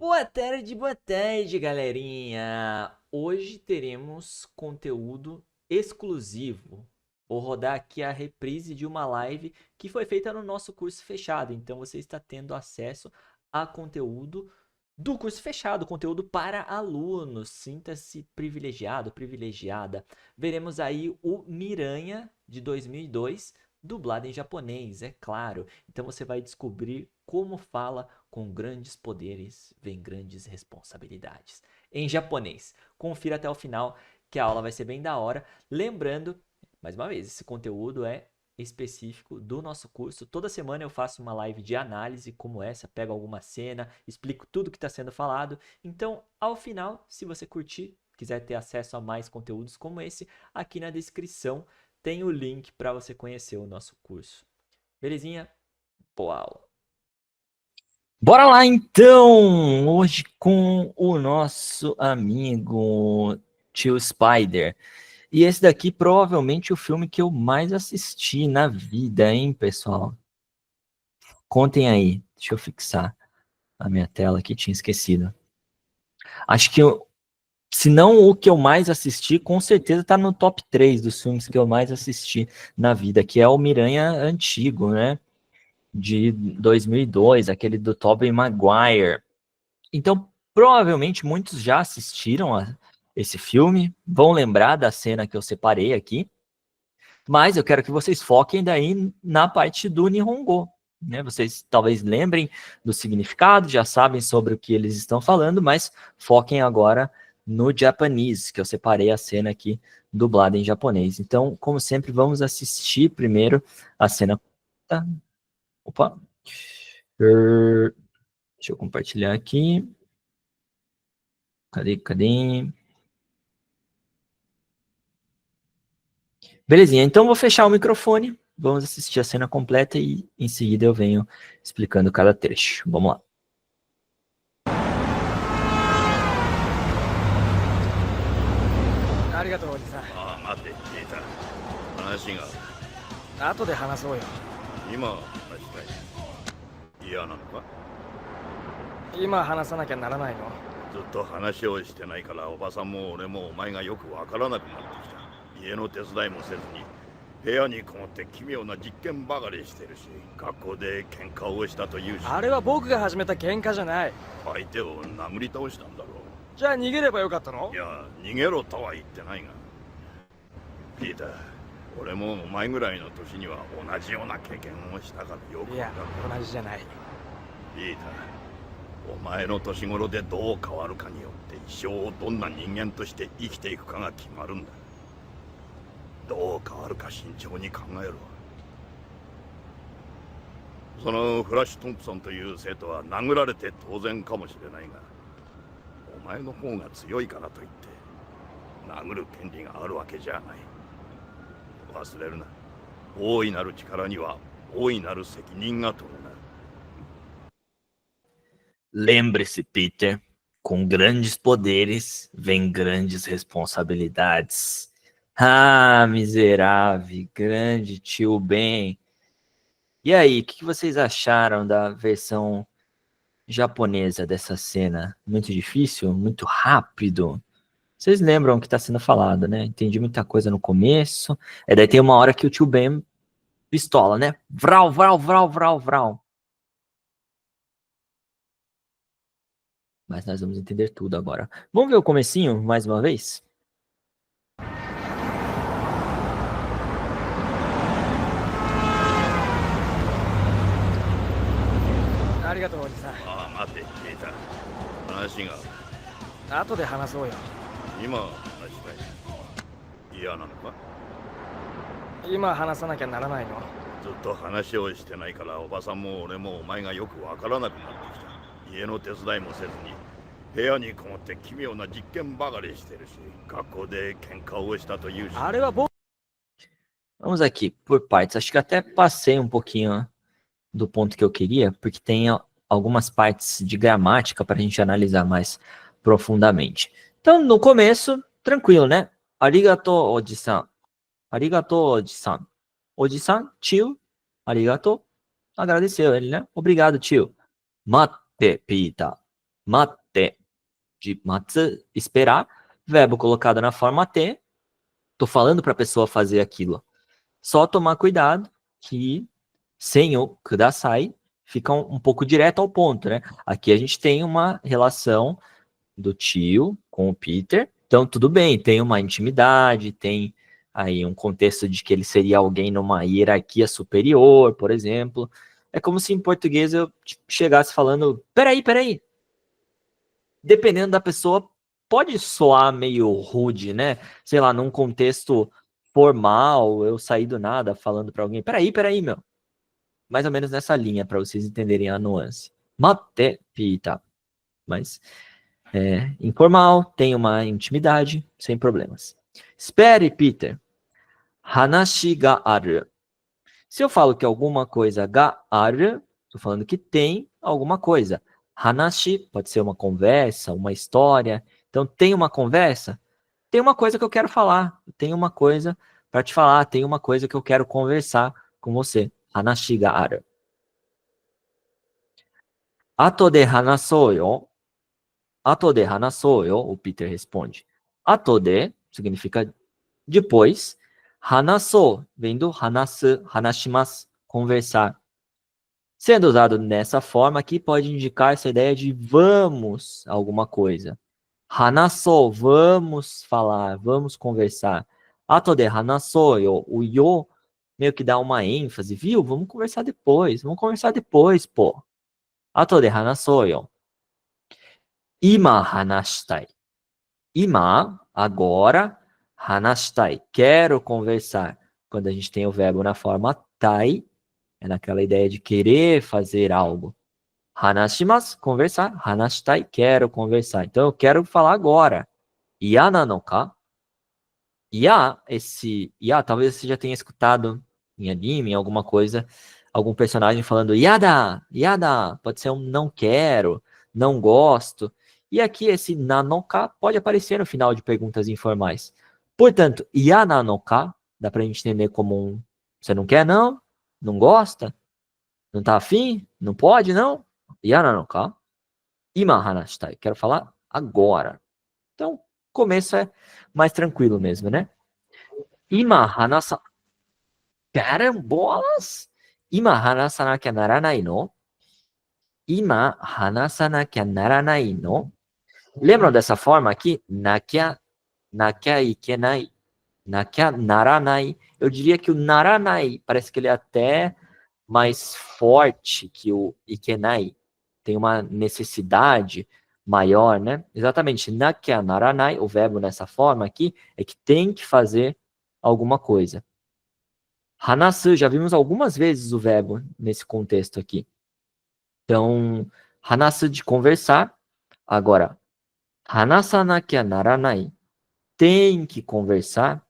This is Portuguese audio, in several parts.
Boa tarde, galerinha! Hoje teremos conteúdo exclusivo. Vou rodar aqui a reprise de uma live que foi feita no nosso curso fechado. Então você está tendo acesso a conteúdo do curso fechado, conteúdo para alunos. Sinta-se privilegiado, privilegiada. Veremos aí o Miranha de 2002, dublado em japonês, é claro. Então você vai descobrir como fala com grandes poderes vem grandes responsabilidades. Em japonês. Confira até o final que a aula vai ser bem da hora. Lembrando, mais uma vez, esse conteúdo é específico do nosso curso. Toda semana eu faço uma live de análise como essa, pego alguma cena, explico tudo que está sendo falado. Então, ao final, se você curtir, quiser ter acesso a mais conteúdos como esse, aqui na descrição tem o link para você conhecer o nosso curso. Belezinha? Boa aula! Bora lá então! Hoje com o nosso amigo Tio Spider. E esse daqui provavelmente o filme que eu mais assisti na vida, hein, pessoal? Contem aí. Deixa eu fixar a minha tela aqui, tinha esquecido. Acho que, se não o que eu mais assisti, com certeza tá no top 3 dos filmes que eu mais assisti na vida, que é o Miranha antigo, né? De 2002, aquele do Tobey Maguire. Então, provavelmente muitos já assistiram a esse filme, vão lembrar da cena que eu separei aqui, mas eu quero que vocês foquem daí na parte do Nihongo, né? Vocês talvez lembrem do significado, já sabem sobre o que eles estão falando, mas foquem agora no japonês, que eu separei a cena aqui dublada em japonês. Então, como sempre, vamos assistir primeiro a cena. Opa! Deixa eu compartilhar aqui. Cadê? Belezinha, então vou fechar o microfone, vamos assistir a cena completa e em seguida eu venho explicando cada trecho. Vamos lá. ありがとうおじさん。ああ、待て、聞いた。話が後で話そうよ。今話したい。嫌なのか？今話さなきゃならないの？ずっと話をしてないからおばさんも俺もお前がよくわからなくなってきた。家の手伝いもせずに部屋にこもって奇妙な実験ばかりしてるし、学校で喧嘩をしたというし。あれは僕が始めた喧嘩じゃない。相手を殴り倒したんだろう。じゃあ逃げればよかったの？いや、逃げろとは言ってないが。ピーター、俺もお前ぐらいの年には同じような経験をしたからよくいや、同じじゃない。ピーター、お前の年頃でどう変わるかによって一生をどんな人間として生きていくかが決まるんだ。どう変わるか慎重に考えろ。そのフラッシュ・トンプソンという生徒は殴られて当然かもしれないが、お前の方が強いからといって殴る権利があるわけじゃない。忘れるな。大いなる力には大いなる責任が伴う。Lembre-se, Peter, com grandes poderes vem grandes responsabilidades. Ah, miserável, grande tio Ben. E aí, o que vocês acharam da versão japonesa dessa cena? Muito difícil? Muito rápido? Vocês lembram o que está sendo falado, né? Entendi muita coisa no começo. Daí tem uma hora que o tio Ben pistola, né? Vral, vral, vral, vral, vral. Mas nós vamos entender tudo agora. Vamos ver o comecinho mais uma vez? ありがとうおじさん。ああ、待て、聞いた。話が後で話そうよ。今話したい。嫌なのか？今話さなきゃならないの？ずっと話をしてないからおばさんも俺もお前がよくわからなくなってきた。家の手伝いもせずに部屋にこもって奇妙な実験ばかりしてるし、学校で喧嘩をしたというし。あれは僕。Vamos aqui, por partes. Acho que até passei um pouquinho do ponto que eu queria, porque tem algumas partes de gramática para a gente analisar mais profundamente. Então, no começo, tranquilo, né? Arigato, oji-san. Arigato, oji-san. Oji-san, tio. Arigato. Agradeceu ele, né? Obrigado, tio. Mate, Pita. Mate, de matsu, esperar. Verbo colocado na forma te. Tô falando para a pessoa fazer aquilo. Só tomar cuidado que sem o kudasai fica um pouco direto ao ponto, né? Aqui a gente tem uma relação do tio com o Peter. Então, tudo bem, tem uma intimidade, tem aí um contexto de que ele seria alguém numa hierarquia superior, por exemplo. É como se em português eu chegasse falando, peraí. Dependendo da pessoa, pode soar meio rude, né? Sei lá, num contexto formal, eu sair do nada falando para alguém, peraí, meu. Mais ou menos nessa linha, para vocês entenderem a nuance. Mate, pita. Mas informal, tem uma intimidade, sem problemas. Espere, Peter. Hanashi ga aru. Se eu falo que alguma coisa ga aru, estou falando que tem alguma coisa. Hanashi pode ser uma conversa, uma história. Então, tem uma conversa? Tem uma coisa que eu quero falar. Tem uma coisa para te falar. Tem uma coisa que eu quero conversar com você. Hanashi ga aru. Ato de hanasou yo. Ato de hanasou yo, o Peter responde. Ato de significa depois. Hanasou vem do hanasu, hanashimasu, conversar. Sendo usado nessa forma aqui, pode indicar essa ideia de vamos alguma coisa. Hanasou, vamos falar, vamos conversar. Ato de hanasou yo, o yo meio que dá uma ênfase, viu? Vamos conversar depois, pô. Ato de hanasou yo. Ima hanashitai. Ima, agora, hanashitai, quero conversar. Quando a gente tem o verbo na forma tai, é naquela ideia de querer fazer algo. Hanashimasu, conversar. Hanashitai, quero conversar. Então, eu quero falar agora. Ia nanoka? Ia, talvez você já tenha escutado em anime, em alguma coisa, algum personagem falando yada, pode ser um não quero, não gosto. E aqui esse nanoka pode aparecer no final de perguntas informais. Portanto, ia nanoka, dá pra gente entender como um, você não quer não? Não gosta? Não tá afim? Não pode não? Ia nanoka? Ima hanashitai, quero falar agora. Então, começo é mais tranquilo mesmo, né? Ima hanasa... Carambolas! Ima hanasanakia naranai no? Ima hanasanakia naranai no? Lembram dessa forma aqui? Nakia ikenai. Nakia naranai. Eu diria que o naranai parece que ele é até mais forte que o ikenai. Tem uma necessidade maior, né? Exatamente. Nakia naranai, o verbo nessa forma aqui, é que tem que fazer alguma coisa. Hanasu, já vimos algumas vezes o verbo nesse contexto aqui. Então, hanasu de conversar. Agora, hanasanakia naranai, tem que conversar.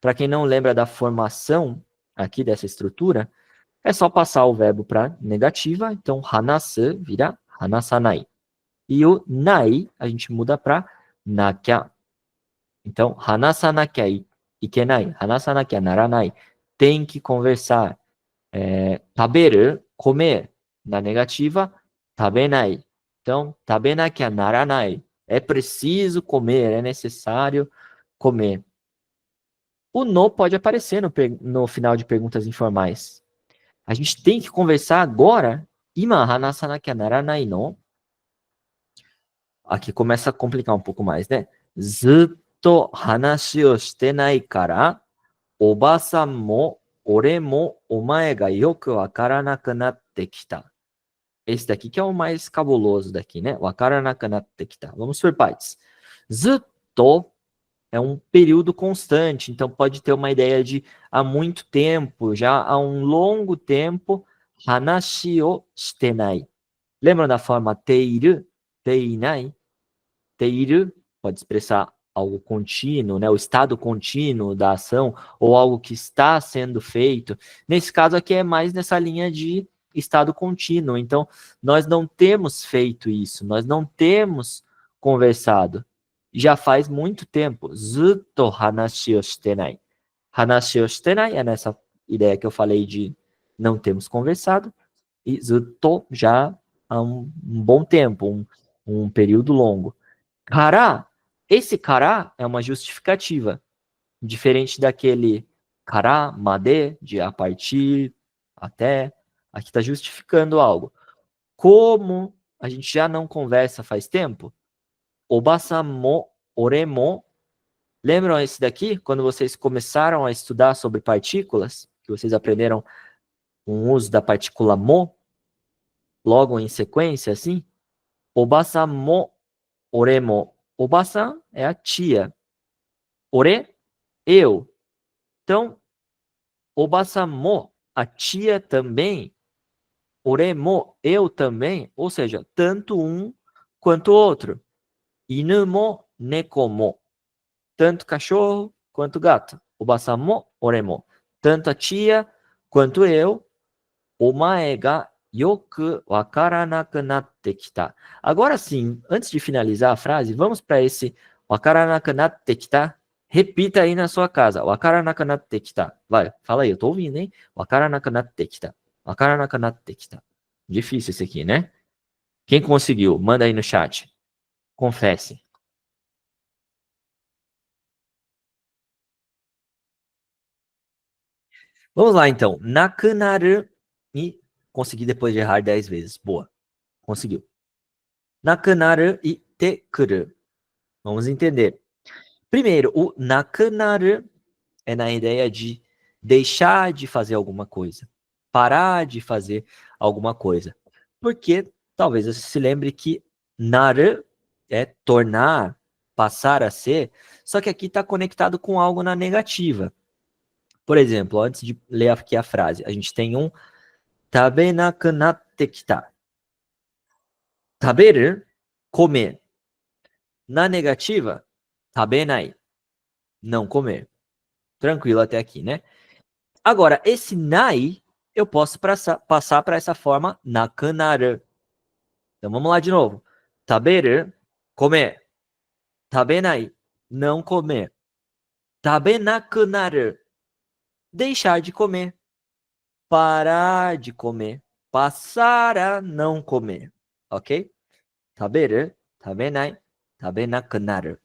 Para quem não lembra da formação aqui dessa estrutura, é só passar o verbo para negativa. Então, hanasu vira hanasanai. E o nai, a gente muda para nakia. Então, hanasanakia ikenai, hanasanakia naranai, tem que conversar. Taberu, comer. Na negativa, tabenai. Então, tabenakia naranai. É preciso comer, é necessário comer. O no pode aparecer no final de perguntas informais. A gente tem que conversar agora. Ima hanasanakia naranai no. Aqui começa a complicar um pouco mais, né? Zutto hanashi o shite nai kara, oba-san mo ore mo omae ga yoku wakaranaku natte kita. Esse daqui que é o mais cabuloso daqui, né? Wakaranaku natte kita. Vamos por partes. Zutto é um período constante, então pode ter uma ideia de há muito tempo, já há um longo tempo, hanashi o shite nai. Lembram da forma teiru, teinai? Teiru pode expressar algo contínuo, né? O estado contínuo da ação, ou algo que está sendo feito. Nesse caso aqui é mais nessa linha de estado contínuo. Então, nós não temos feito isso, nós não temos conversado. Já faz muito tempo. Zutto hanashi o shitenai. Hanashi o shitenai é nessa ideia que eu falei de não temos conversado. E zutto já há um bom tempo, um período longo. Kara, esse kara é uma justificativa, diferente daquele kara, made, de a partir, até. Aqui está justificando algo. Como a gente já não conversa faz tempo, oba-san mo, ore mo. Lembram esse daqui? Quando vocês começaram a estudar sobre partículas, que vocês aprenderam o uso da partícula mo, logo em sequência, assim? Oba-san mo, ore mo. Oba-san é a tia. Ore, eu. Então, oba-san mo, a tia também. Ore mo, eu também. Ou seja, tanto um quanto o outro. Inu mo, neko mo. Tanto cachorro quanto gato. Oba-san mo, ore mo. Tanto a tia quanto eu. Omae ga yoku wakaranaku natte kita. Agora sim, antes de finalizar a frase, vamos para esse wakaranaku natte kita. Repita aí na sua casa. Wakaranaku natte kita. Vai, fala aí, eu tô ouvindo, hein? Wakaranaku natte kita. Wakaranaku natte kita. Difícil esse aqui, né? Quem conseguiu? Manda aí no chat. Confesse. Vamos lá, então. Nakunaru. E consegui depois de errar 10 vezes. Boa. Conseguiu. Nakunaru e tekuru. Vamos entender. Primeiro, o nakunaru é na ideia de deixar de fazer alguma coisa. Parar de fazer alguma coisa. Porque talvez você se lembre que naru é tornar, passar a ser, só que aqui está conectado com algo na negativa. Por exemplo, antes de ler aqui a frase, a gente tem um tabenaku natte kita. Taberu, comer. Na negativa, tabenai, não comer. Tranquilo até aqui, né? Agora, esse nai, eu posso passar para essa forma nakunaru. Então, vamos lá de novo. Taberu, comer. Tabenai, não comer. Tabenakunaru, deixar de comer. Parar de comer. Passar a não comer. Ok? Taberu, tabenai, tabenakunaru.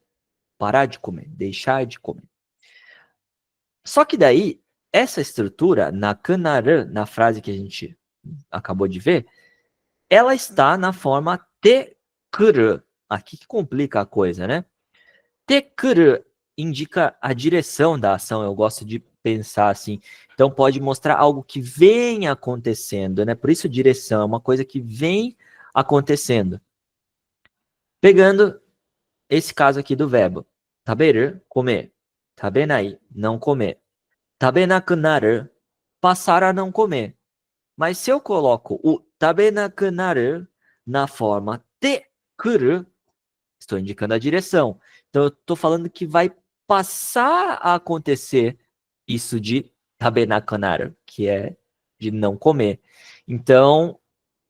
Parar de comer, deixar de comer. Só que daí, essa estrutura, nakunaru, na frase que a gente acabou de ver, ela está na forma tekuru. Aqui que complica a coisa, né? Tekuru indica a direção da ação, eu gosto de pensar assim. Então pode mostrar algo que vem acontecendo, né? Por isso direção é uma coisa que vem acontecendo. Pegando esse caso aqui do verbo. Taberu, comer. Tabenai, não comer. Tabenakunaru, passar a não comer. Mas se eu coloco o tabenakunaru na forma tekuru, estou indicando a direção. Então eu estou falando que vai passar a acontecer isso de tabenakunaru, que é de não comer. Então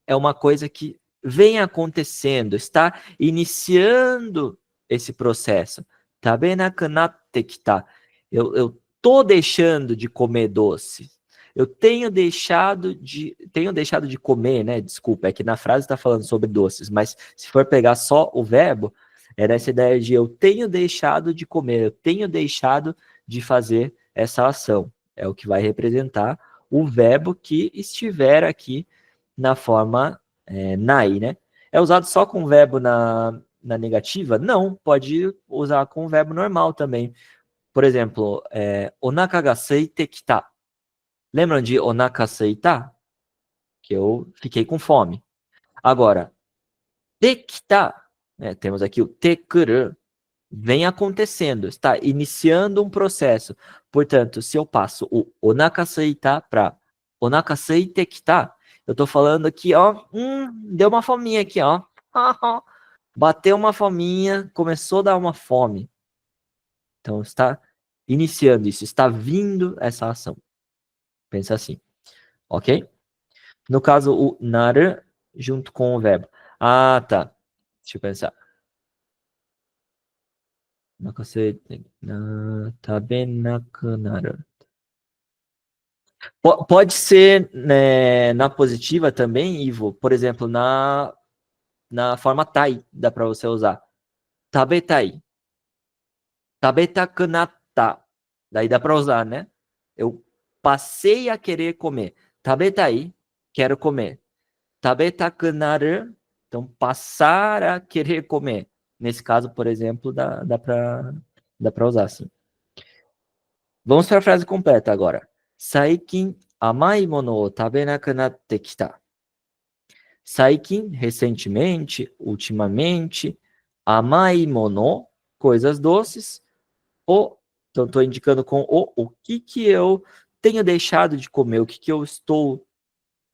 é uma coisa que vem acontecendo, está iniciando esse processo. Tabenakunatte kita. Eu tô deixando de comer doce. Eu tenho deixado de comer, né? Desculpa, é que na frase está falando sobre doces, mas se for pegar só o verbo, é nessa ideia de eu tenho deixado de comer, eu tenho deixado de fazer essa ação. É o que vai representar o verbo que estiver aqui na forma nai, né? É usado só com o verbo na negativa? Não, pode usar com o verbo normal também. Por exemplo, onaka ga seite kita. Lembram de onaka seita? Que eu fiquei com fome. Agora, tekita, né, temos aqui o tekuru, vem acontecendo, está iniciando um processo. Portanto, se eu passo o onaka seita para onaka seite kita, eu estou falando aqui, ó, deu uma fominha aqui, ó. Bateu uma fominha, começou a dar uma fome. Então, está iniciando isso, está vindo essa ação. Pensa assim, ok? No caso, o naru junto com o verbo. Ah, tá. Deixa eu pensar. Tabenakunaru. Pode ser, né, na positiva também, Ivo. Por exemplo, na forma tai, dá para você usar. Tabetai. Tabetaku natta. Daí dá para usar, né? Eu passei a querer comer. Tabetai, quero comer. Tabetaku naru, então passar a querer comer. Nesse caso, por exemplo, dá para usar assim. Vamos para a frase completa agora. Saikin amai mono o tabenaku natte kita. Saikin, recentemente, ultimamente. Amai mono, coisas doces. Então estou indicando com o que eu tenho deixado de comer, o que eu estou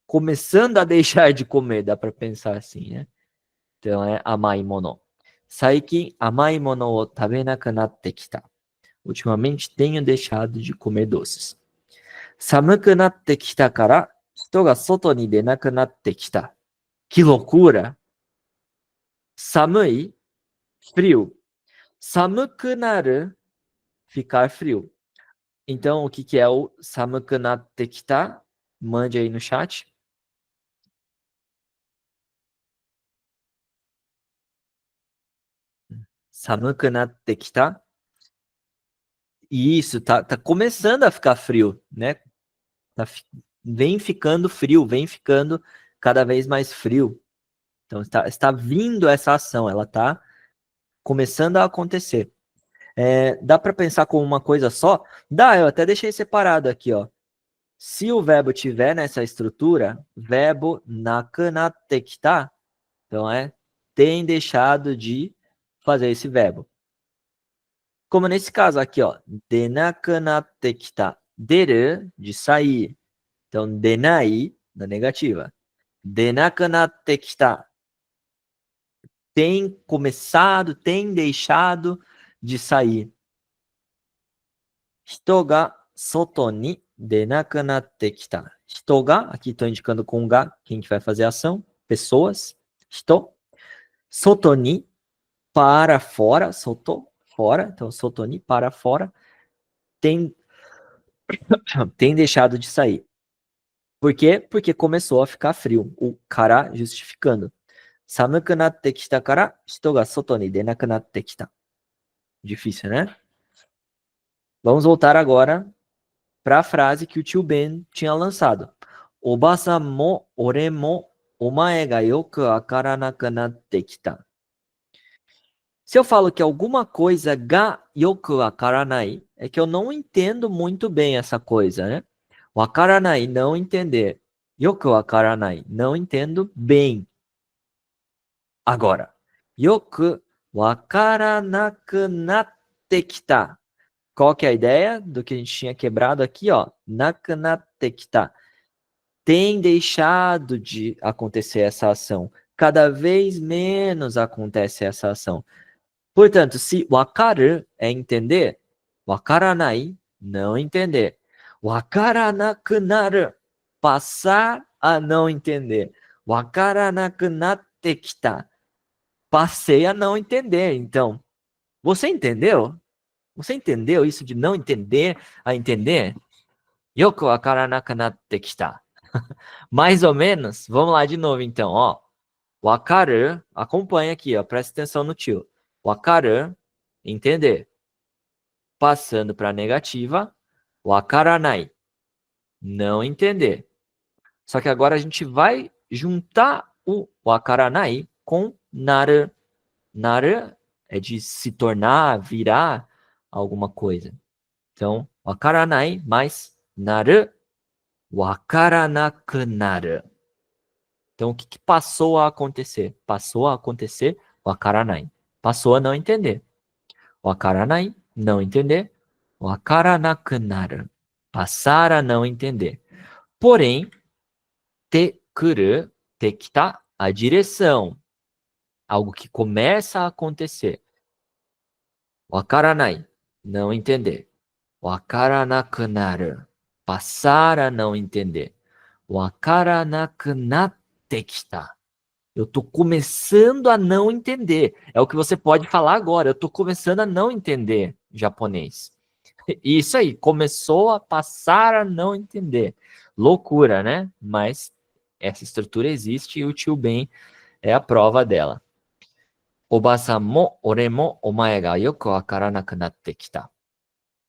começando a deixar de comer, dá para pensar assim, né? Então é amai mono. Saikin amai mono o tabenaku natte kita. Ultimamente tenho deixado de comer doces. Samuku natte kita kara hito ga soto ni denaku natte kita. Que loucura! Samui, frio. Samuku naru, ficar frio. Então, o que é o samuku natte kita? Mande aí no chat. Samuku natte kita. Isso, tá começando a ficar frio, né? Vem ficando frio, vem ficando cada vez mais frio. Então, está vindo essa ação, ela está começando a acontecer. Dá para pensar como uma coisa só? Dá, eu até deixei separado aqui, ó. Se o verbo tiver nessa estrutura, verbo nakunatte kita, então tem deixado de fazer esse verbo. Como nesse caso aqui, ó, denakunatte kita, deru, de sair. Então, denai, na negativa. Denakunatte kita, tem começado, tem deixado de sair. Hito ga soto ni denaku natte kita. Hito ga, aqui estou indicando com ga, quem que vai fazer a ação? Pessoas. Hito. Soto ni, para fora. Soto, fora. Então, soto ni, para fora. Tem deixado de sair. Por quê? Porque começou a ficar frio. O kara justificando. Samuku natte kita kara, hito ga soto ni denaku natte kita. Difícil, né? Vamos voltar agora para a frase que o tio Ben tinha lançado. Oba-san mo ore mo omae ga yoku wakaranaku natte kita. Se eu falo que alguma coisa ga yoku wakaranai, é que eu não entendo muito bem essa coisa, né? Wakaranai, não entender. Yoku wakaranai, não entendo bem. Agora, yoku wakaranaku natte kita. Qual que é a ideia do que a gente tinha quebrado aqui, ó? Nakunatte kita. Tem deixado de acontecer essa ação. Cada vez menos acontece essa ação. Portanto, se wakaru é entender, wakaranai, não entender. Wakaranaku naru, passar a não entender. Wakaranaku natte kita, passei a não entender. Então, você entendeu? Você entendeu isso de não entender a entender? Yoku wakaranaka natte kita. Mais ou menos. Vamos lá de novo então, ó. Wakaru, acompanha aqui, ó, presta atenção no tio. Wakaru, entender. Passando para a negativa, wakaranai, não entender. Só que agora a gente vai juntar o wakaranai com naru. Naru é de se tornar, virar alguma coisa. Então, wakaranai mais naru, wakaranaku naru. Então, o que passou a acontecer? Passou a acontecer wakaranai. Passou a não entender. Wakaranai, não entender. Wakaranaku naru, passar a não entender. Porém, te kuru, te kita, a direção. Algo que começa a acontecer. Wakaranai, não entender. Wakaranaku naru, passar a não entender. Wakaranaku natte kita. Eu tô começando a não entender. É o que você pode falar agora. Eu tô começando a não entender japonês. Isso aí, começou a passar a não entender. Loucura, né? Mas essa estrutura existe e o tio Ben É a prova dela. Oba-san mo ore mo omae ga yoku wakaranaku natte kita.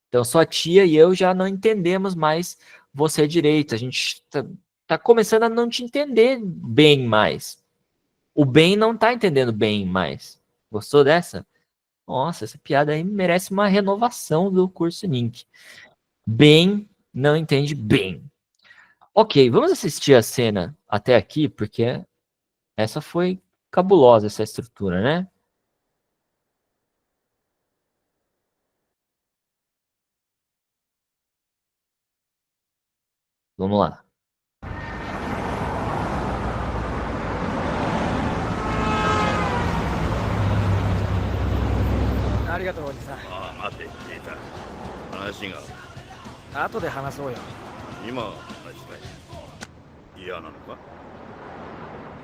Então, sua tia e eu já não entendemos mais você direito. A gente tá começando a não te entender bem mais. O Ben não tá entendendo bem mais. Gostou dessa? Nossa, essa piada aí merece uma renovação do curso Nink. Ben não entende bem. Ok, vamos assistir a cena até aqui, porque essa foi cabulosa, essa estrutura, né? Vamos lá. ありがとうおじさん。ああ、待て、聞いた。話が後で話そうよ。今話したい。嫌なのか？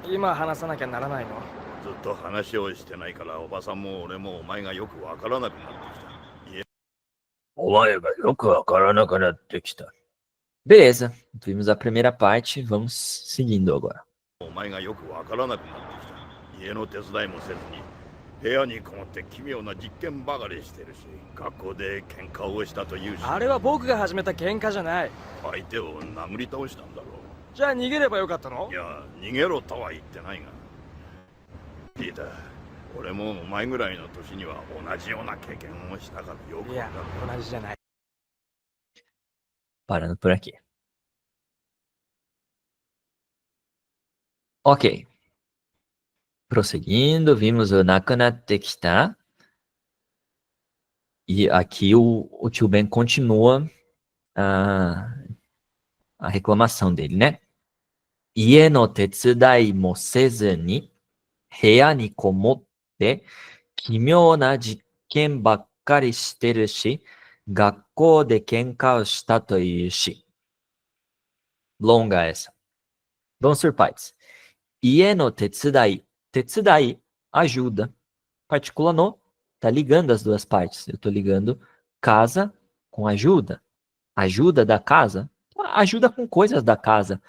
今話さなきゃならないの？ずっと話をしてないから、おばさんも俺もお前がよくわからなくなってきた。お前がよくわからなくなってきた。 Beleza, vimos a primeira parte, vamos seguindo agora. お前がよくわからなくなってきた。家の手伝いもせずに部屋にこもって奇妙な実験ばかりしてるし、学校で喧嘩をしたというし。あれは僕が始めた喧嘩じゃない。相手を殴り倒したんだろう。じゃあ逃げればよかったの？いや、逃げろとは言ってないが。ピーター、俺もお前ぐらいの年には同じような経験をしたからよくいや、わかる。同じじゃない。 Parando por aqui. Ok. Prosseguindo, vimos o Nakunatte kita. E aqui o tio Ben continua a reclamação dele, né? Ie no tetsudai mo sezu ni, heya ni komotte, kimyou na jikken bakkari shiteru shi, gakkou de kenka o shita toiu shi. Longa essa. Vamos por partes. Ie no tetsudai. Tetsudai, ajuda. Partícula no, tá ligando as duas partes. Eu tô ligando casa com ajuda. Ajuda da casa. Ajuda com coisas da casa.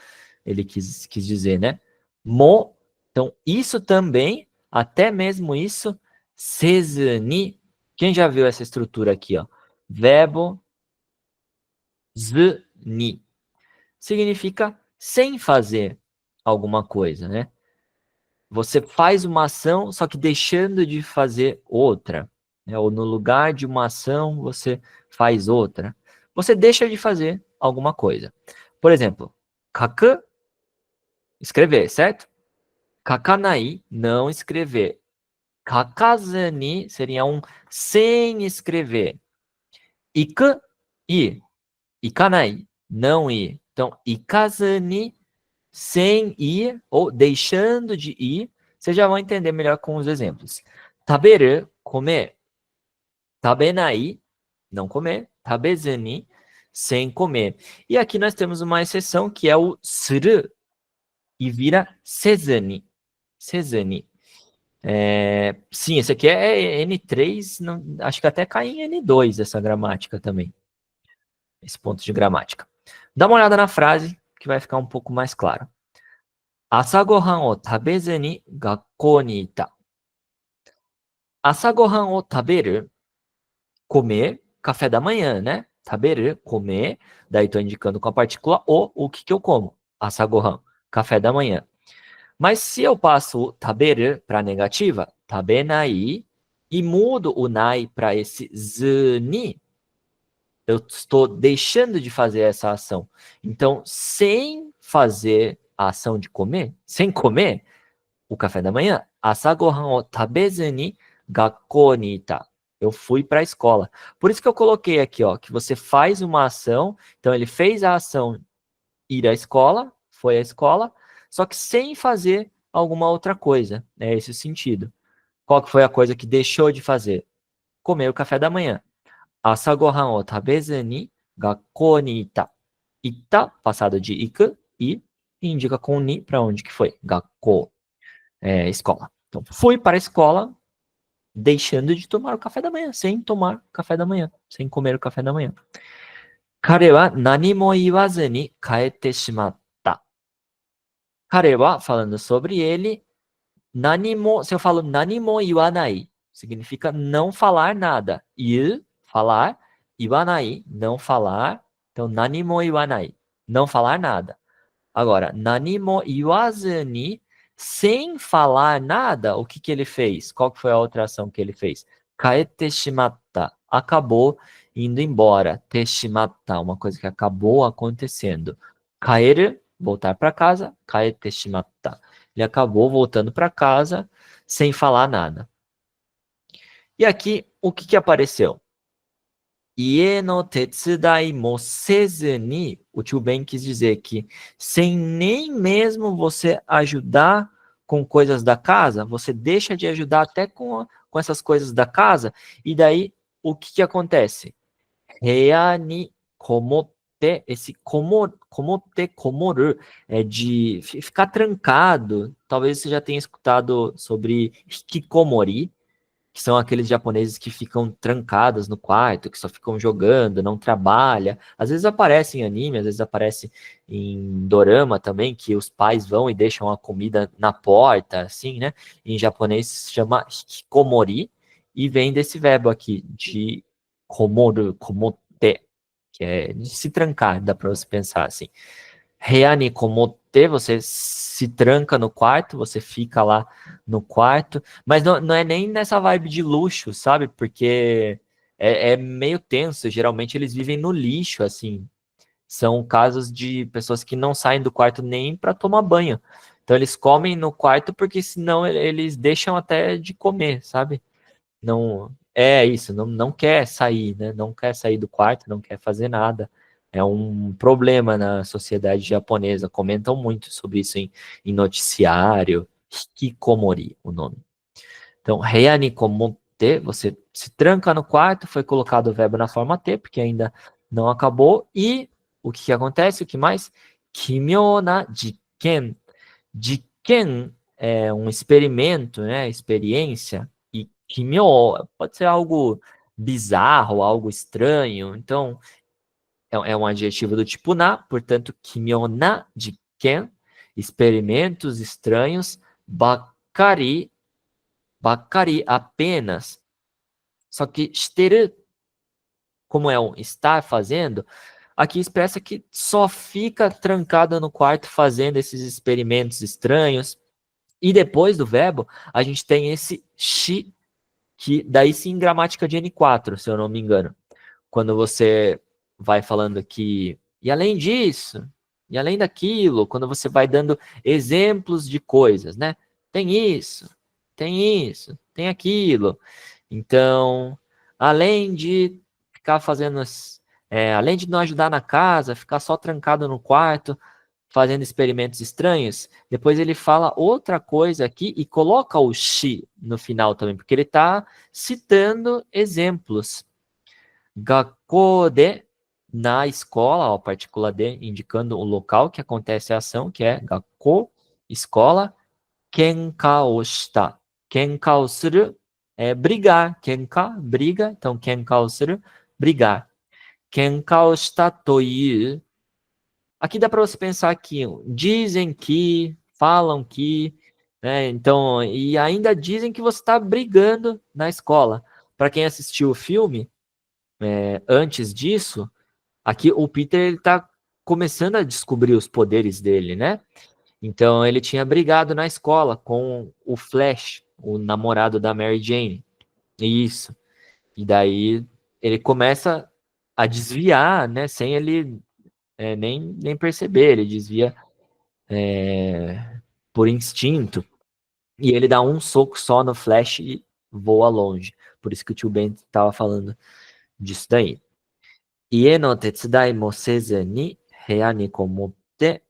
Ele quis dizer, né? Mo, então isso também, até mesmo isso, sezu ni. Quem já viu essa estrutura aqui, ó? Verbo zu ni. Significa sem fazer alguma coisa, né? Você faz uma ação, só que deixando de fazer outra, né? Ou no lugar de uma ação, você faz outra. Você deixa de fazer alguma coisa. Por exemplo, kaku, escrever, certo? Kakanai, não escrever. Kakazu ni seria um sem escrever. Iku, ir. Ikanai, não ir. Então, ikazu ni, sem ir ou deixando de ir. Vocês já vão entender melhor com os exemplos. Taberu, comer. Tabenai, não comer. Tabezu ni, sem comer. E aqui nós temos uma exceção que é o suru e vira sezu ni. Sezu ni. Sim, esse aqui é N3, não, acho que até cai em N2 essa gramática também. Esse ponto de gramática. Dá uma olhada na frase que vai ficar um pouco mais claro. Asagohan o tabezu ni gakkou ni ita. Asagohan o taberu, comer, café da manhã, né? Taberu, comer, daí estou indicando com a partícula o que eu como. Asagohan, café da manhã. Mas se eu passo o taberu para a negativa, tabenai, e mudo o nai para esse zu ni, eu estou deixando de fazer essa ação. Então, sem fazer a ação de comer, sem comer o café da manhã, asagohan o tabezu ni gakkou ni ita. Eu fui para a escola. Por isso que eu coloquei aqui, ó, que você faz uma ação, então ele fez a ação ir à escola, foi à escola, só que sem fazer alguma outra coisa. É esse o sentido. Qual que foi a coisa que deixou de fazer? Comer o café da manhã. Asagohan o tabezu ni gakkou ni ita. Ita, passado de iku, e indica com ni para onde que foi. Gakkou, escola. Então, fui para a escola deixando de tomar o café da manhã, sem tomar café da manhã, sem comer o café da manhã. Kare wa nani mo iwazu ni kaete shimatta. Kare wa, falando sobre ele, nanimo, se eu falo nanimo iwanai, significa não falar nada. Ir, falar. Iwanai, não falar. Então, nanimo iwanai, não falar nada. Agora, nanimo iwazu ni, sem falar nada, o que que ele fez? Qual que foi a outra ação que ele fez? Kaete shimatta, acabou indo embora. Teshimatta, uma coisa que acabou acontecendo. Kaeru, voltar para casa. Kaete shimatta. Ele acabou voltando para casa sem falar nada. E aqui, o que que apareceu? Ie no tetsudai mo sezu ni, o tio Ben quis dizer que sem nem mesmo você ajudar com coisas da casa, você deixa de ajudar até com essas coisas da casa, e daí o que que acontece? Heia ni komotte, esse komotte, komoru, é de ficar trancado. Talvez você já tenha escutado sobre hikikomori, que são aqueles japoneses que ficam trancados no quarto, que só ficam jogando, não trabalha. Às vezes aparece em anime, às vezes aparece em dorama também, que os pais vão e deixam a comida na porta, assim, né? Em japonês se chama hikikomori, e vem desse verbo aqui, de komoru, komotte, que é de se trancar, dá para você pensar assim. Heia ni komotte, você se tranca no quarto, você fica lá no quarto, mas não é nem nessa vibe de luxo, sabe? Porque é meio tenso, geralmente eles vivem no lixo, assim. São casos de pessoas que não saem do quarto nem para tomar banho. Então eles comem no quarto porque senão eles deixam até de comer, sabe? Não é isso, não quer sair, né? Não quer sair do quarto, não quer fazer nada. É um problema na sociedade japonesa. Comentam muito sobre isso em noticiário. Hikikomori, o nome. Então, heia ni komotte, você se tranca no quarto, foi colocado o verbo na forma T, porque ainda não acabou. E o que acontece? O que mais? Kimyo na jiken. Jiken é um experimento, né? Experiência. E kimyo pode ser algo bizarro, algo estranho. Então, é um adjetivo do tipo na, portanto, kimyo na jiken, experimentos estranhos, bakari, bakari apenas. Só que shiteru, como é um estar fazendo, aqui expressa que só fica trancado no quarto fazendo esses experimentos estranhos. E depois do verbo, a gente tem esse shi, que daí sim em gramática de N4, se eu não me engano. Quando você vai falando aqui, e além disso, e além daquilo, quando você vai dando exemplos de coisas, né? Tem isso, tem aquilo. Então, além de ficar fazendo, além de não ajudar na casa, ficar só trancado no quarto, fazendo experimentos estranhos, depois ele fala outra coisa aqui e coloca o shi no final também, porque ele está citando exemplos. Gakko de, na escola, ó, partícula de, indicando o local que acontece a ação, que é gakko, escola, kenka o shita. Kenka o suru é brigar. Kenka, briga. Então, kenka o suru, brigar. Kenka o shita to iu. Aqui dá para você pensar que dizem que, falam que, né? Então, e ainda dizem que você está brigando na escola. Para quem assistiu o filme, antes disso, aqui o Peter está começando a descobrir os poderes dele, né? Então ele tinha brigado na escola com o Flash, o namorado da Mary Jane. Isso. E daí ele começa a desviar, né? Sem ele nem perceber, ele desvia por instinto. E ele dá um soco só no Flash e voa longe. Por isso que o tio Ben estava falando disso daí. 家の手伝いもせずに部屋にこもって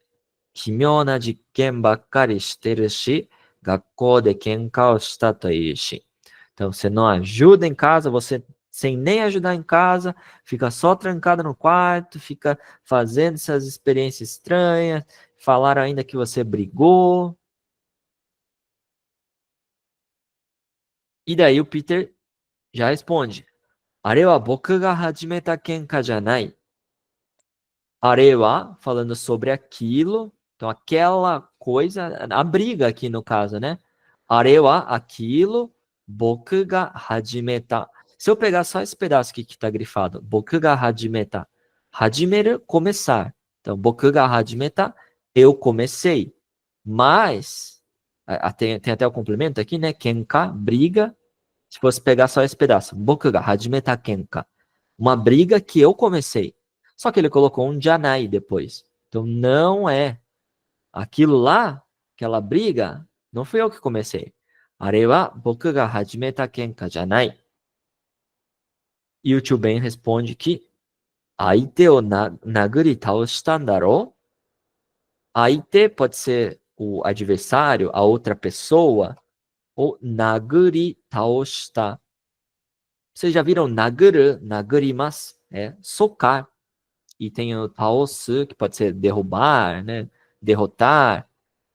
奇妙な実験ばっかりしてるし、学校で喧嘩をしたというし。Então, você não ajuda em casa, você sem nem ajudar em casa, fica só trancado no quarto, fica fazendo essas experiências estranhas, falaram ainda que você brigou. E daí o Peter já responde: あれは僕が始めた喧嘩じゃない。Arewa, falando sobre aquilo, então aquela coisa, a briga aqui no caso, né? are wa aquilo, boku ga hajimeta. Se eu pegar só esse pedaço aqui que está grifado, boku ga hajimeta, hajimeru, começar. Então, boku ga hajimeta, eu comecei. Mas, tem até o complemento aqui, né? Kenka, briga. Se fosse pegar só esse pedaço, boku ga hajimeta kenka. Uma briga que eu comecei. Só que ele colocou um janai depois. Então, não é. Aquilo lá, aquela briga, não fui eu que comecei. Are wa boku ga hajimeta kenka janai. E o tio Ben responde que aite o naguri taoshita daro. Aite pode ser o adversário, a outra pessoa, ou naguri taoshita. Vocês já viram naguru, nagurimasu, socar. E tem o taosu, que pode ser derrubar, né? Derrotar.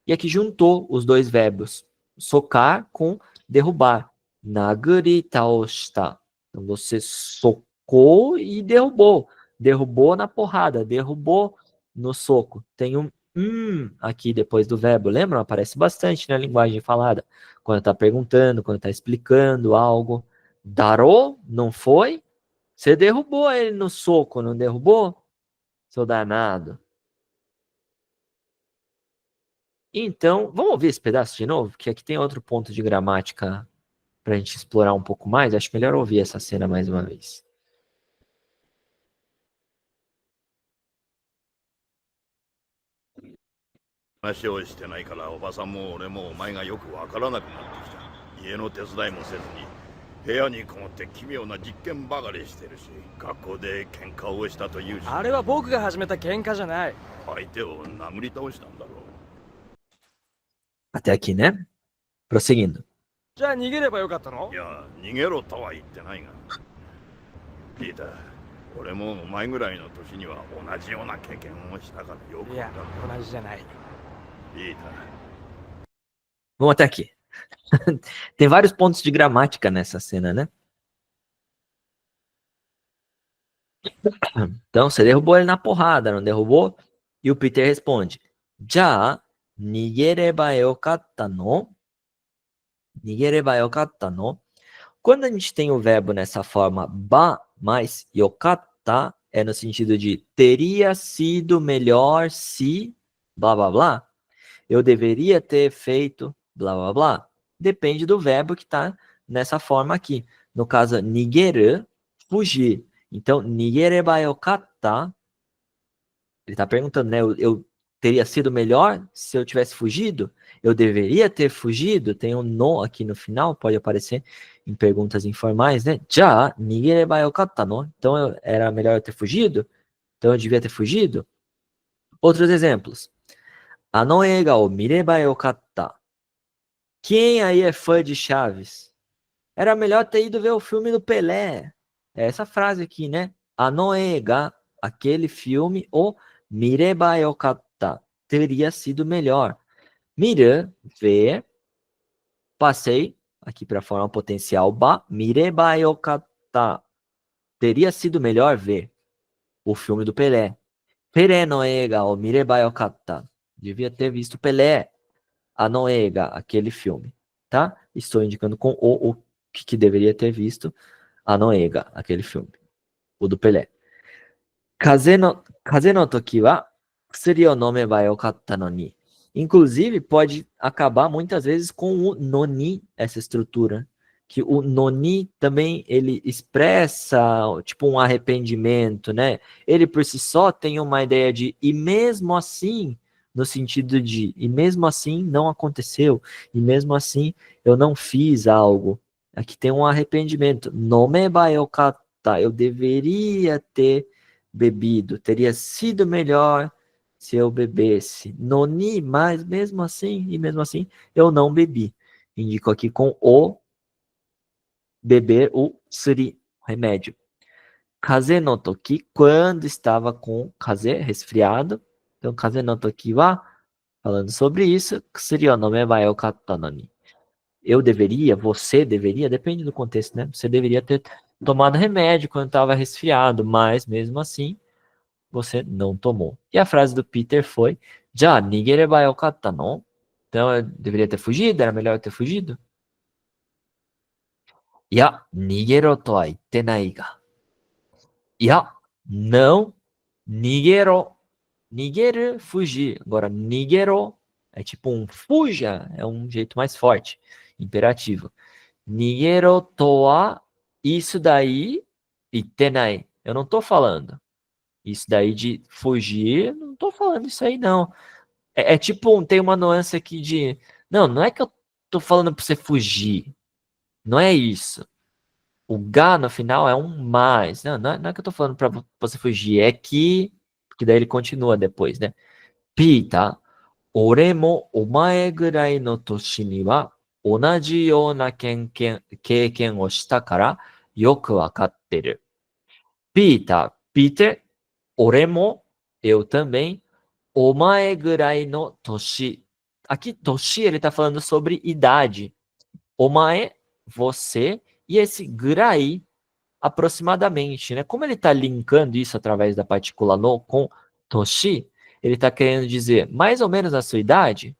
E aqui juntou os dois verbos, socar com derrubar. Naguri taoshita. Então você socou e derrubou. Derrubou na porrada, derrubou no soco. Tem um aqui depois do verbo, lembram? Aparece bastante na linguagem falada. Quando está perguntando, quando está explicando algo. Darou, não foi? Você derrubou ele no soco, não derrubou? Seu danado. Então, vamos ouvir esse pedaço de novo? Que aqui tem outro ponto de gramática para a gente explorar um pouco mais. Acho melhor ouvir essa cena mais uma vez. 話をしてないからおばさんも俺もお前がよくわからなくなってきた。家の手伝いもせずに部屋にこもって奇妙な実験ばかりしてるし、学校で喧嘩をしたというし。あれは僕が始めた喧嘩じゃない。相手を殴り倒したんだろう。 Até aqui, né? Prosseguindo. じゃあ逃げればよかったの？いや、逃げろとは言ってないが。ピーター、俺もお前ぐらいの年には同じような経験をしたからよくいや、同じじゃない。 Vamos até aqui. Tem vários pontos de gramática nessa cena, né? Então, você derrubou ele na porrada, não derrubou? E o Peter responde: Já, nigereba yokatta no? Nigereba yokatta no? Quando a gente tem o verbo nessa forma ba mais yokatta, é no sentido de teria sido melhor se blá blá blá. Eu deveria ter feito blá blá blá. Depende do verbo que está nessa forma aqui. No caso, nigeru, fugir. Então, nigereba yokatta, ele está perguntando, né? Eu teria sido melhor se eu tivesse fugido? Eu deveria ter fugido? Tem um no aqui no final, pode aparecer em perguntas informais, né? Já, nigereba yokatta no? Então, era melhor eu ter fugido? Então, eu devia ter fugido? Outros exemplos. Ano eiga o mireba yokatta. Quem aí é fã de Chaves? Era melhor ter ido ver o filme do Pelé. É essa frase aqui, né? Ano eiga, aquele filme, o mireba yokatta. Teria sido melhor. Mira, ver. Passei aqui para a forma potencial ba. Mireba yokatta. Teria sido melhor ver o filme do Pelé. Pere no eiga o mireba yokatta. Devia ter visto Pelé, a Noega, aquele filme, tá? Estou indicando com o que deveria ter visto a Noega, aquele filme, o do Pelé. Kaze no toki wa kusuri o nomeba yokatta no ni. Inclusive, pode acabar muitas vezes com o noni, essa estrutura. Que o noni também, ele expressa, tipo, um arrependimento, né? Ele, por si só, tem uma ideia de, e mesmo assim... No sentido de, e mesmo assim não aconteceu, e mesmo assim eu não fiz algo. Aqui tem um arrependimento. Nomeba yokatta, eu deveria ter bebido, teria sido melhor se eu bebesse. Noni, mas mesmo assim, e mesmo assim eu não bebi. Indico aqui com o beber, o suri, remédio. Kaze no toki, quando estava com kaze, resfriado. Então, kaze no toki wa, falando sobre isso, kusuri o nomeba yokatta no ni. Eu deveria, você deveria, depende do contexto, né? Você deveria ter tomado remédio quando estava resfriado, mas mesmo assim, você não tomou. E a frase do Peter foi, já nigereba yokatta no? Então eu deveria ter fugido? Era melhor eu ter fugido? Ya, nigero to wa itte nai ga. Ya, não, nigero. Nigeru, fugir. Agora, nigero é tipo um fuja, é um jeito mais forte, imperativo. Nigero to wa, isso daí, itenai. Eu não tô falando. Isso daí de fugir, não tô falando isso aí, não. É tipo, tem uma nuance aqui de. Não, não é que eu tô falando pra você fugir. Não é isso. O ga no final é um mais. Não é que eu tô falando pra você fugir. É que. Porque daí ele continua depois, né? Pita, 俺もお前ぐらいの年には同じような経験をしたからよくわかってる。Peter, 俺も eu também, お前ぐらいの年. Aqui, toshi, ele está falando sobre idade. Omae, você, e esse gurai, aproximadamente, né? Como ele está linkando isso através da partícula no com toshi, ele está querendo dizer mais ou menos a sua idade.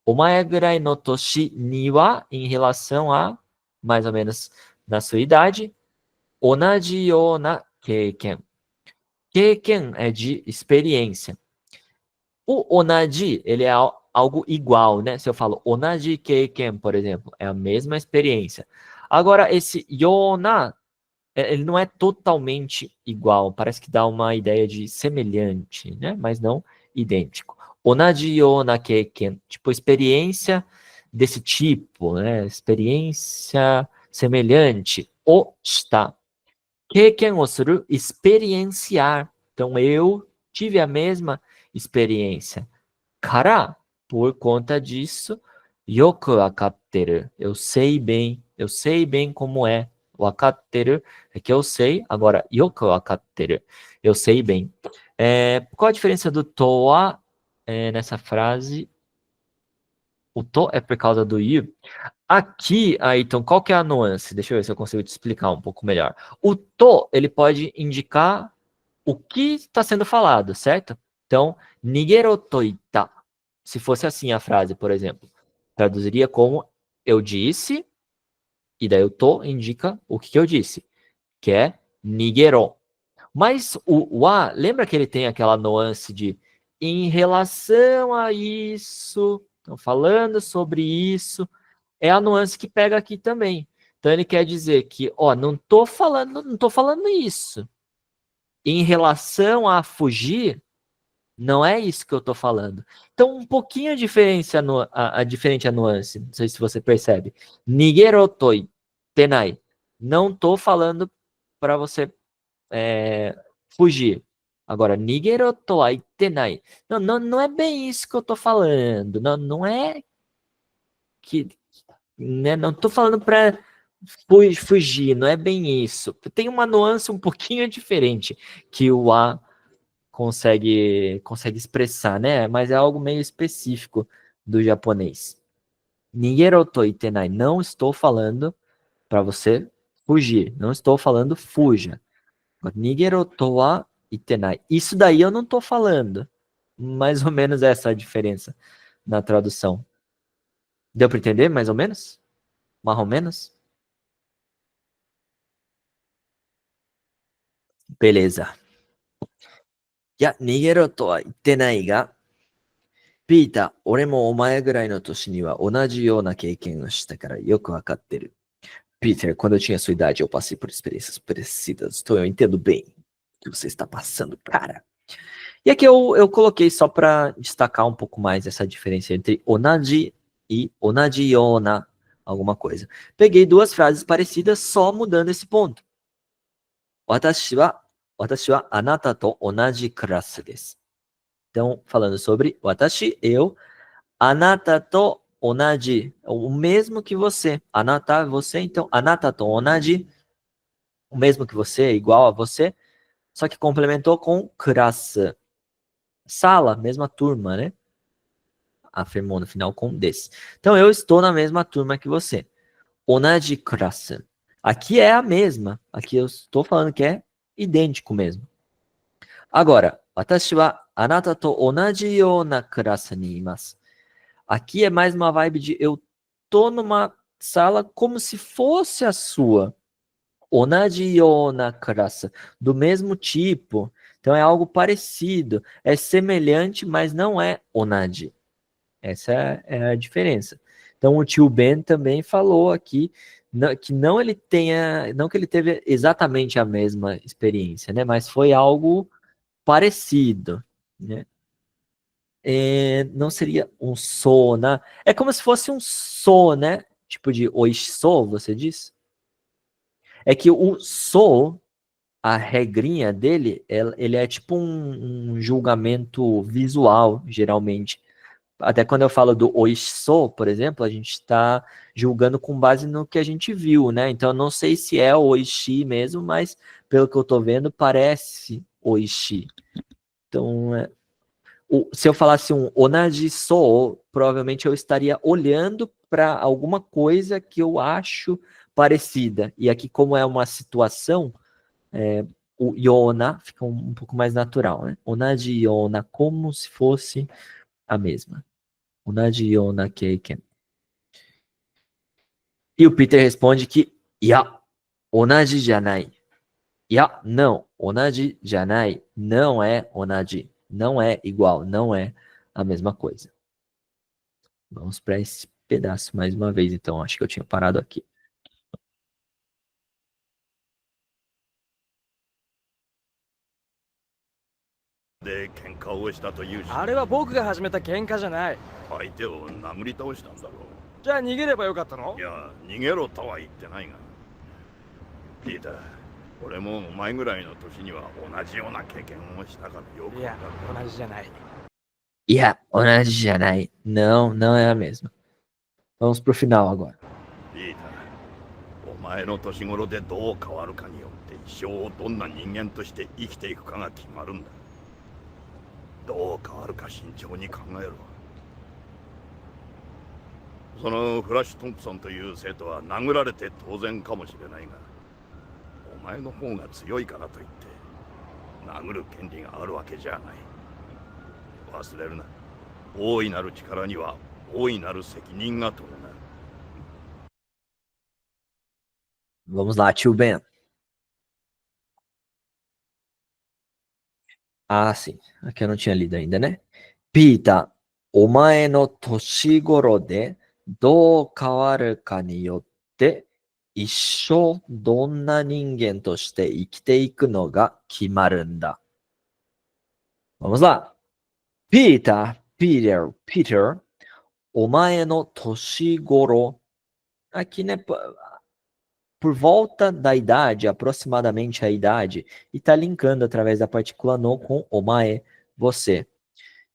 Omae gurai no toshi ni wa, em relação a mais ou menos na sua idade. Onaji yo na keiken. Keiken é de experiência. O onaji, ele é algo igual, né? Se eu falo onaji keiken, por exemplo, é a mesma experiência. Agora, esse yona, ele não é totalmente igual. Parece que dá uma ideia de semelhante, né? Mas não idêntico. Onaji yona keiken, tipo experiência desse tipo, né? Experiência semelhante. O shita. Keiken o suru, experienciar. Então, eu tive a mesma experiência. Kara, por conta disso, yoku wakatteru. Eu sei bem como é. Wakatteru é que eu sei, agora yoku wakatteru. Eu sei bem. Qual a diferença do toa nessa frase? O to é por causa do you. Aqui, então, qual que é a nuance? Deixa eu ver se eu consigo te explicar um pouco melhor. O to, ele pode indicar o que está sendo falado, certo? Então, nigero to ita. Se fosse assim a frase, por exemplo, traduziria como eu disse, e daí o to indica o que eu disse, que é nigero. Mas o wa, lembra que ele tem aquela nuance de em relação a isso, então, falando sobre isso, é a nuance que pega aqui também. Então ele quer dizer que, não tô falando isso. Em relação a fugir, não é isso que eu tô falando. Então, um pouquinho diferente a nuance. Não sei se você percebe. Nigerotoi tenai. Não tô falando para você fugir. Agora, nigerotoi tenai. Não é bem isso que eu tô falando. Não é que... Né, não tô falando para fugir. Não é bem isso. Tem uma nuance um pouquinho diferente que o A consegue expressar, né? Mas é algo meio específico do japonês. Nigero to itenai. Não estou falando para você fugir. Não estou falando fuja. Nigero to wa itenai. Isso daí eu não estou falando. Mais ou menos essa é a diferença na tradução. Deu para entender, mais ou menos? Mais ou menos? Beleza. いや、逃げろとは言ってないが、ピーター、俺もお前ぐらいの年には同じような経験をしたからよくわかってる。Peter, quando eu tinha sua idade, eu passei por experiências parecidas. Então eu entendo bem o que você está passando, cara. E aqui eu coloquei só para destacar um pouco mais essa diferença entre onaji e onaji yona, alguma coisa. Peguei duas frases parecidas só mudando esse ponto. Watashi wa anata to onaji kurasu desu. Então, falando sobre watashi, eu, anata to onaji, o mesmo que você. Anata, você, então, anata to onaji, o mesmo que você, igual a você, só que complementou com kurasu. Sala, mesma turma, né? Afirmou no final com des. Então, eu estou na mesma turma que você. Onaji kurasu. Aqui é a mesma. Aqui eu estou falando que é idêntico mesmo. Agora, watashi wa anata to onaji you na kurasu ni imasu. Aqui é mais uma vibe de eu tô numa sala como se fosse a sua. Onaji yona classe, do mesmo tipo. Então é algo parecido, é semelhante, mas não é onaji. Essa é a diferença. Então o tio Ben também falou aqui que não ele tenha, não que ele teve exatamente a mesma experiência, né? Mas foi algo parecido, né? Não seria um so, né? É como se fosse um so, né? Tipo de oishiso, você diz? É que o so, a regrinha dele, ele é tipo um julgamento visual, geralmente. Até quando eu falo do oishiso, por exemplo, a gente está julgando com base no que a gente viu, né? Então eu não sei se é oishi mesmo, mas pelo que eu tô vendo, parece oishi. Então, se eu falasse um onaji so, provavelmente eu estaria olhando para alguma coisa que eu acho parecida. E aqui, como é uma situação, o yona fica um pouco mais natural, né? Onaji yona, como se fosse a mesma. Onaji yona keiken. E o Peter responde que, ya, onaji janai. Ya, não, onaji janai, não é onaji, não é igual, não é a mesma coisa. Vamos para esse pedaço mais uma vez, então. Acho que eu tinha parado aqui. で喧嘩をしたというし、あれは僕が始めた喧嘩じゃない。相手を殴り倒したんだろじゃあ逃げればよかったのう。いや、逃げろとは言ってないが。ピーター、俺もお前ぐらいの年には同じような経験をしたからよくいやわかる。同じじゃない。Ya, onaji janai. Não, não é a mesma. Vamos pro final agora. ピーター、お前の年頃でどう変わるかによって一生をどんな人間として生きていくかが決まるんだ。どう変わるか慎重に考えろ。そのフラッシュ・トンプソンという生徒は殴られて当然かもしれないが、お前の方が強いからといって殴る権利があるわけじゃない。忘れるな。大いなる力には大いなる責任が伴う。Vamos lá, tio Ben. Ah, sim. Aqui eu não tinha lido ainda, né? Pita, omae no toshigoro de dou kawaru ka ni yotte issho donna ningen to shite ikite iku no ga kimaru n da. Vamos lá. Peter, omae no toshigoro. Aqui, né? Por volta da idade, aproximadamente a idade, e está linkando através da partícula no com omae, você.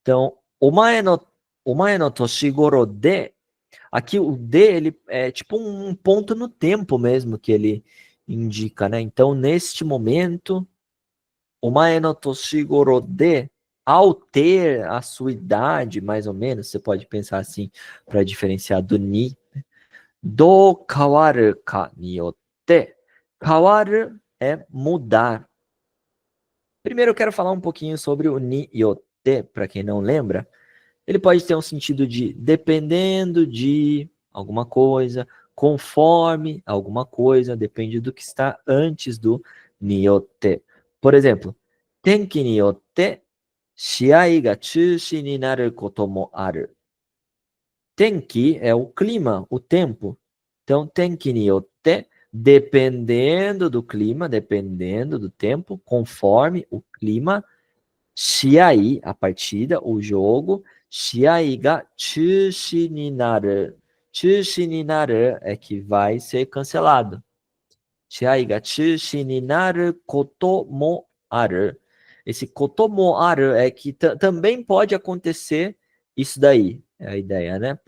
Então, omae no toshigoro de, aqui o de, ele é tipo um ponto no tempo mesmo que ele indica, né? Então, neste momento, omae no toshigoro de, ao ter a sua idade, mais ou menos, você pode pensar assim, para diferenciar do ni, do kawaru ka ni yotte. Kawaru é mudar. Primeiro eu quero falar um pouquinho sobre o ni yotte, para quem não lembra. Ele pode ter um sentido de dependendo de alguma coisa, conforme alguma coisa, depende do que está antes do ni yotte. Por exemplo, tenki ni yotte shiai ga chushi ni naru koto mo aru. Tenki é o clima, o tempo. Então, tenki ni yotte, dependendo do clima, dependendo do tempo, conforme o clima, shiai, a partida, o jogo, shiai ga chushi ni naru. Chushi ni naru é que vai ser cancelado. Shiai ga chushi ni naru koto mo aru. Esse koto mo aru é que também pode acontecer isso daí. É a ideia, né?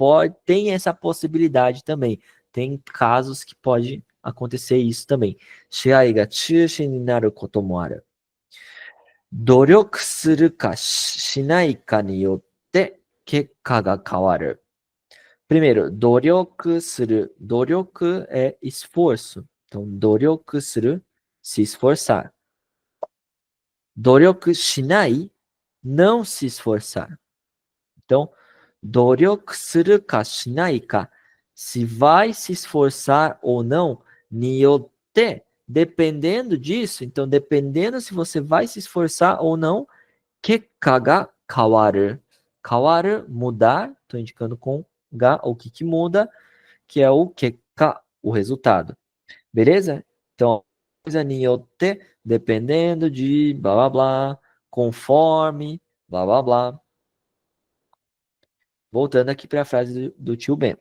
Tem essa possibilidade também. Tem casos que pode acontecer isso também. Shiai ga chushi ni naru koto mo aru. 努力するかしないかによって結果が変わる。Primeiro, 努力する。努力é esforço. Então, 努力する, se esforçar. 努力しない, não se esforçar. Então, doryoku suru ka shinai ka, se vai se esforçar ou não, niyotte, dependendo disso, então dependendo se você vai se esforçar ou não, kekka ga kawaru. Kawaru, mudar, estou indicando com ga, o que muda, que é o kekka, o resultado. Beleza? Então, coisa niyotte, dependendo de blá blá blá, conforme, blá blá blá. Voltando aqui para a frase do tio Ben.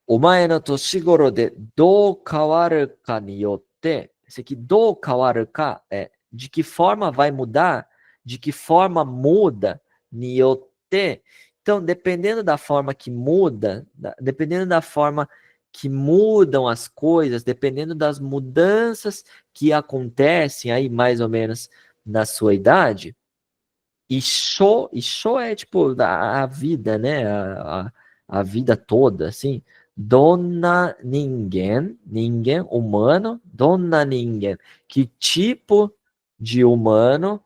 Omae no toshigoro de dou kawaru ka ni yotte. Esse aqui, dou kawaru ka, é de que forma vai mudar, de que forma muda, ni yotte. Então, dependendo da forma que muda, dependendo da forma que mudam as coisas, dependendo das mudanças que acontecem aí mais ou menos na sua idade, Isho é tipo a vida, né? A vida toda, assim. Donna ninguém humano, donna ninguém, que tipo de humano,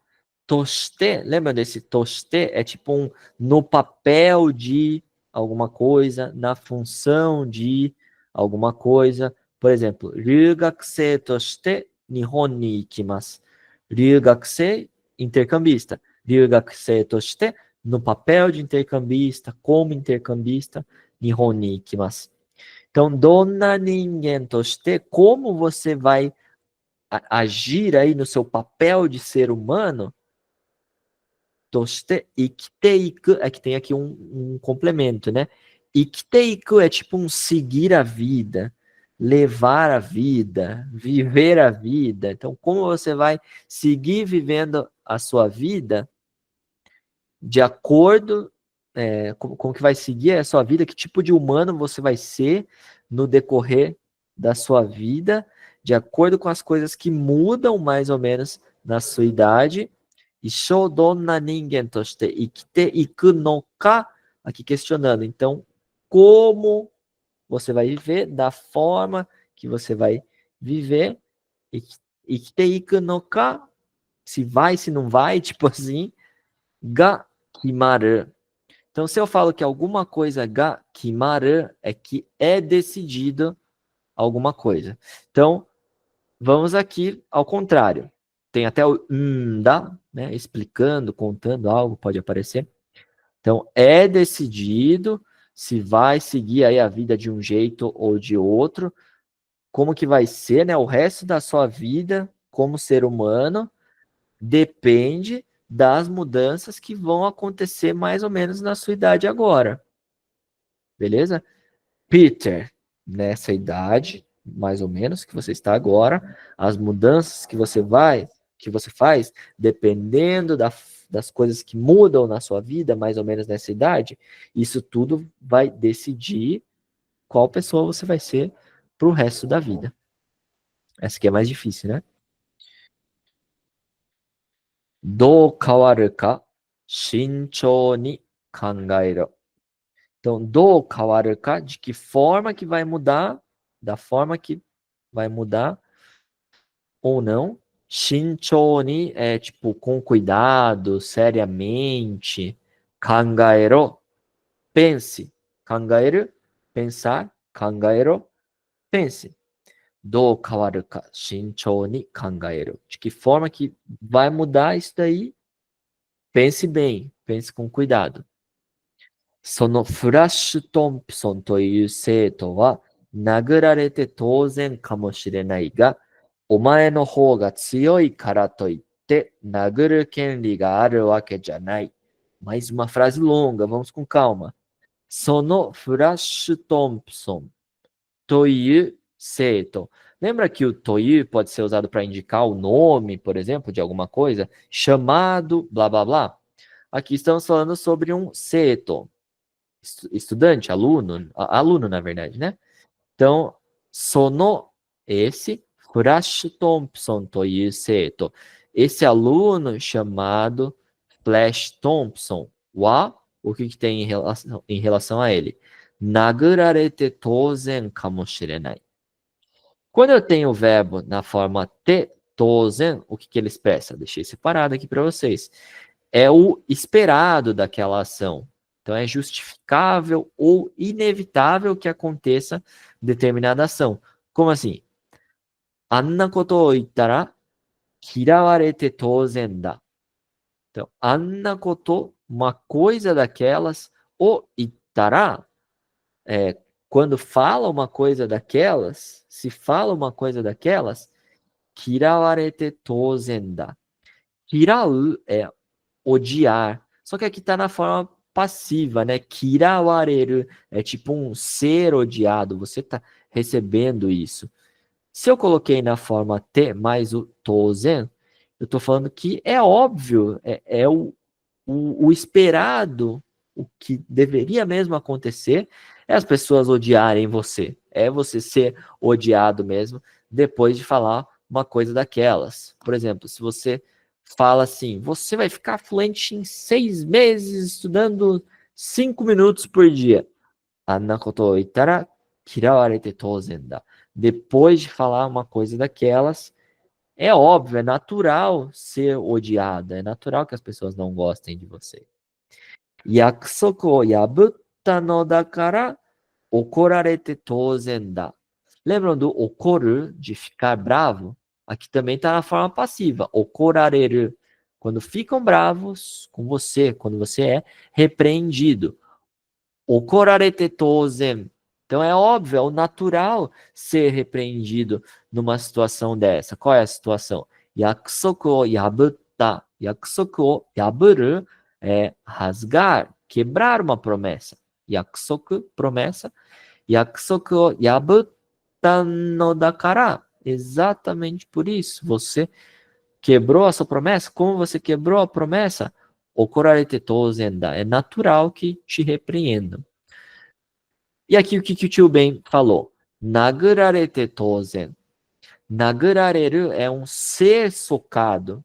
toste, lembra desse toste? É tipo no papel de alguma coisa, na função de alguma coisa. Por exemplo, ryugakusei toshite Nihon ni ikimasu. Ryugakusei, intercambista. Ryugakusei toshite, no papel de intercambista, como intercambista, Nihon ni ikimasu. Então, donna ningen toshite, como você vai agir aí no seu papel de ser humano, toshite ikiteiku, é que tem aqui um complemento, né? Ikiteiku é tipo um seguir a vida, levar a vida, viver a vida. Então, como você vai seguir vivendo a sua vida de acordo como que vai seguir a sua vida, que tipo de humano você vai ser no decorrer da sua vida, de acordo com as coisas que mudam mais ou menos na sua idade. Ishou donna ningen toshite ikite iku no ka? Aqui questionando. Então, como você vai viver, da forma que você vai viver. Ikite iku no ka? Se vai, se não vai, tipo assim. Ga kimaru. Então, se eu falo que alguma coisa ga kimaru, é que é decidido alguma coisa. Então, vamos aqui ao contrário. Tem até o da, né, explicando, contando algo, pode aparecer. Então, é decidido se vai seguir aí a vida de um jeito ou de outro, como que vai ser, né, o resto da sua vida como ser humano, depende das mudanças que vão acontecer mais ou menos na sua idade agora. Beleza? Peter, nessa idade, mais ou menos, que você está agora, as mudanças que você faz, dependendo das coisas que mudam na sua vida, mais ou menos nessa idade, isso tudo vai decidir qual pessoa você vai ser para o resto da vida. Essa aqui é mais difícil, né? Do kawaru ka shinchou ni kangaero. Então, do kawaru ka, de que forma que vai mudar, da forma que vai mudar ou não. Shinchou ni é tipo com cuidado, seriamente. Kangaero, pense. Kangaeru, pensar. Kangaero, pense. Do kawaru ka shinchou ni kangaeru. De que forma que vai mudar isso daí? Pense bem, pense com cuidado. そのフラッシュトンプソンという生徒は殴られて当然かもしれないが、お前の方が強いからといって殴る権利があるわけじゃない。Mais uma frase longa, vamos com calma. そのフラッシュトンプソンという生徒. Lembra que o toyu pode ser usado para indicar o nome, por exemplo, de alguma coisa? Chamado, blá blá blá. Aqui estamos falando sobre um seito. Estudante, aluno, na verdade, né? Então, sono, esse, Flash Thompson toyu seito. Esse aluno chamado Flash Thompson, o que tem em relação a ele? Nagurarete tozen kamoshirenai. Quando eu tenho o verbo na forma te, tozen, o que ele expressa? Deixei separado aqui para vocês. É o esperado daquela ação. Então é justificável ou inevitável que aconteça determinada ação. Como assim? Anna koto o ittara kirawarete touzen da. Então, anna koto, uma coisa daquelas, o ittara, quando fala uma coisa daquelas, se fala uma coisa daquelas, kirawarete touzen da. Kirau é odiar. Só que aqui está na forma passiva, né? Kirawareru é tipo um ser odiado. Você está recebendo isso. Se eu coloquei na forma T mais o tozen, eu estou falando que é óbvio, é o esperado, o que deveria mesmo acontecer, é as pessoas odiarem você. É você ser odiado mesmo, depois de falar uma coisa daquelas. Por exemplo, se você fala assim, você vai ficar fluente em 6 meses estudando 5 minutos por dia. Anna koto o itara kirawarete touzen da. Depois de falar uma coisa daquelas, é óbvio, é natural ser odiado, é natural que as pessoas não gostem de você. Yakusoku o yabutta no dakara okorarete touzen da. Lembram do okoru, de ficar bravo? Aqui também está na forma passiva. Okorareru, quando ficam bravos com você, quando você é repreendido. Okorarete touzen. Então é óbvio, é o natural ser repreendido numa situação dessa. Qual é a situação? Yakusoku o yabutta. Yakusoku o yaburu é rasgar, quebrar uma promessa. Yakusoku, promessa. Yakusoku o yabutta no dakara. Exatamente por isso. Você quebrou a sua promessa. Como você quebrou a promessa? Okorarete touzen da. É natural que te repreendam. E aqui o que o tio Ben falou? Nagurarete touzen. Nagurareru é um ser socado.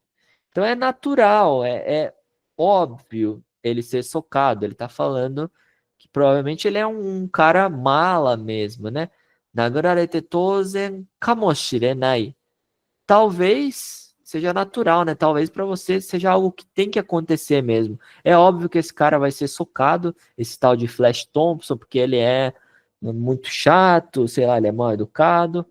Então é natural, é óbvio ele ser socado. Ele está falando que provavelmente ele é um cara mala mesmo, né? Nagurarete touzen kamoshirenai. Talvez seja natural, né? Talvez para você seja algo que tem que acontecer mesmo. É óbvio que esse cara vai ser socado, esse tal de Flash Thompson, porque ele é muito chato, sei lá, ele é mal educado.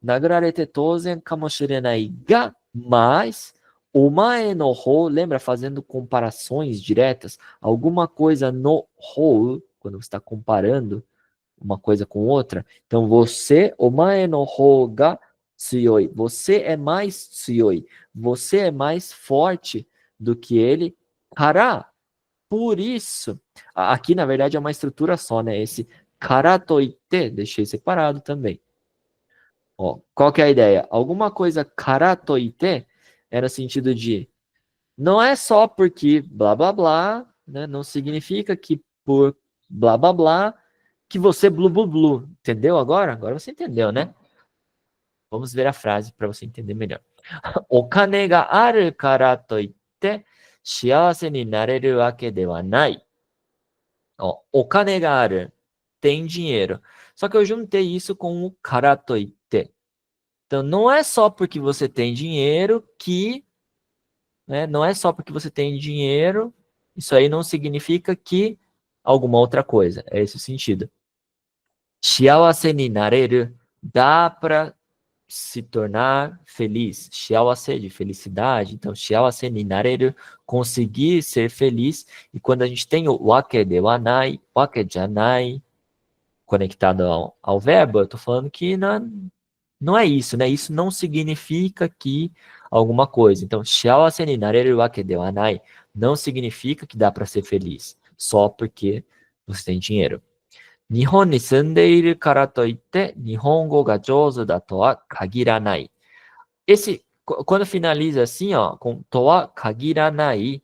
Nagurarete touzen kamoshirenai ga, mas omae no hou, lembra, fazendo comparações diretas, alguma coisa no hou, quando você está comparando uma coisa com outra. Então, você, omae no hou ga tsuyoi, você é mais tsuyoi, você é mais forte do que ele. Kara, por isso, aqui na verdade é uma estrutura só, né? Esse kara to ite, deixei separado também. Ó, qual que é a ideia? Alguma coisa kara to ite é no sentido de não é só porque blá blá blá, né? Não significa que por blá blá blá que você blu blu blu. Entendeu agora? Agora você entendeu, né? Vamos ver a frase para você entender melhor. O kane ga aru kara to itte shiawase ni nareru wake de wa nai. Ó, o kane ga aru, tem dinheiro. Só que eu juntei isso com o kara to itte. Então não é só porque você tem dinheiro que, né, não é só porque você tem dinheiro, isso aí não significa que alguma outra coisa. É esse o sentido. Shiawase ni nareru, dá para se tornar feliz. Shiawase de felicidade. Então, shiawase ni nareru, conseguir ser feliz. E quando a gente tem o wake de wa nai, wake janai, conectado ao verbo, eu estou falando que não é isso, né? Isso não significa que alguma coisa. Então, shiawase ni nareru wake de wa nai não significa que dá para ser feliz só porque você tem dinheiro. Nihon ni sundeiru kara to itte nihongo ga jouzu da to wa kagiranai. Quando finaliza assim, ó, com to wa kagiranai,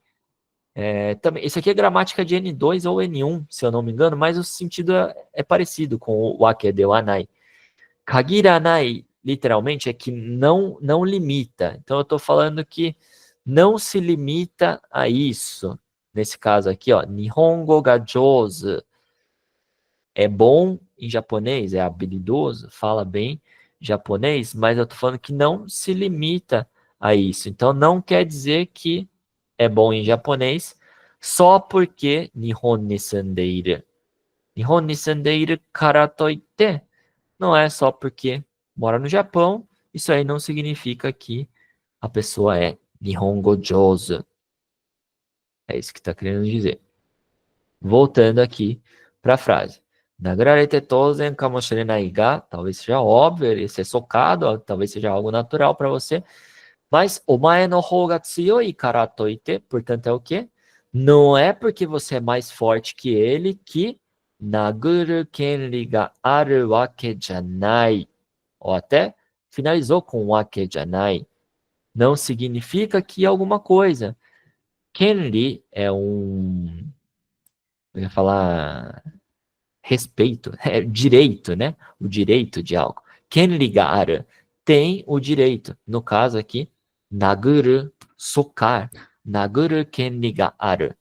também, isso aqui é gramática de N2 ou N1, se eu não me engano, mas o sentido é parecido com o wake de wa nai. Kagiranai, literalmente, é que não limita. Então, eu estou falando que não se limita a isso. Nesse caso aqui, ó, Nihongo ga jouzu. É bom em japonês, é habilidoso, fala bem japonês, mas eu tô falando que não se limita a isso. Então, não quer dizer que é bom em japonês, Só porque Nihon ni sundeiru. Nihon ni sundeiru kara toite. Não é só porque mora no Japão. Isso aí não significa que a pessoa é Nihongo Jozu. É isso que está querendo dizer. Voltando aqui para a frase. Nagurarete tozen kamoshirenai ga, talvez seja óbvio, ele ser socado, talvez seja algo natural para você, mas omae no hou ga tsuyoi kara toite, portanto é o quê? Não é porque você é mais forte que ele que naguru kenri ga aru wake janai. Ou até finalizou com wake janai. Não significa que alguma coisa. Kenri é eu ia falar respeito, é direito, né? O direito de algo. Kenri ga aru tem o direito. No caso aqui, naguru, socar. Naguru kenri ga aru.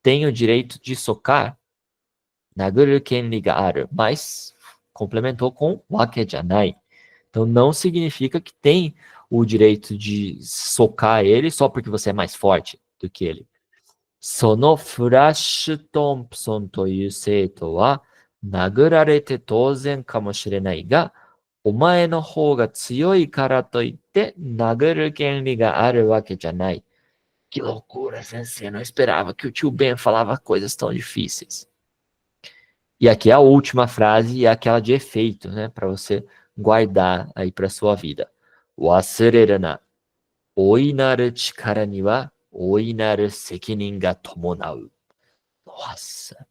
Tem o direito de socar. Naguru kenri ga aru. Mas complementou com wake janai. Então não significa que tem o direito de socar ele só porque você é mais forte do que ele. Sono Flash Thompson という生徒は殴られて当然かもしれないが、お前の方が強いからといって殴る権利があるわけじゃない。Que loucura, sensei. Não esperava que o tio Ben falava coisas tão difíceis. E aqui a última frase é aquela de efeito, né? Para você guardar aí para sua vida. Wasureru na oinaru chikara ni wa oinaru sekinin ga tomonau. Nossa.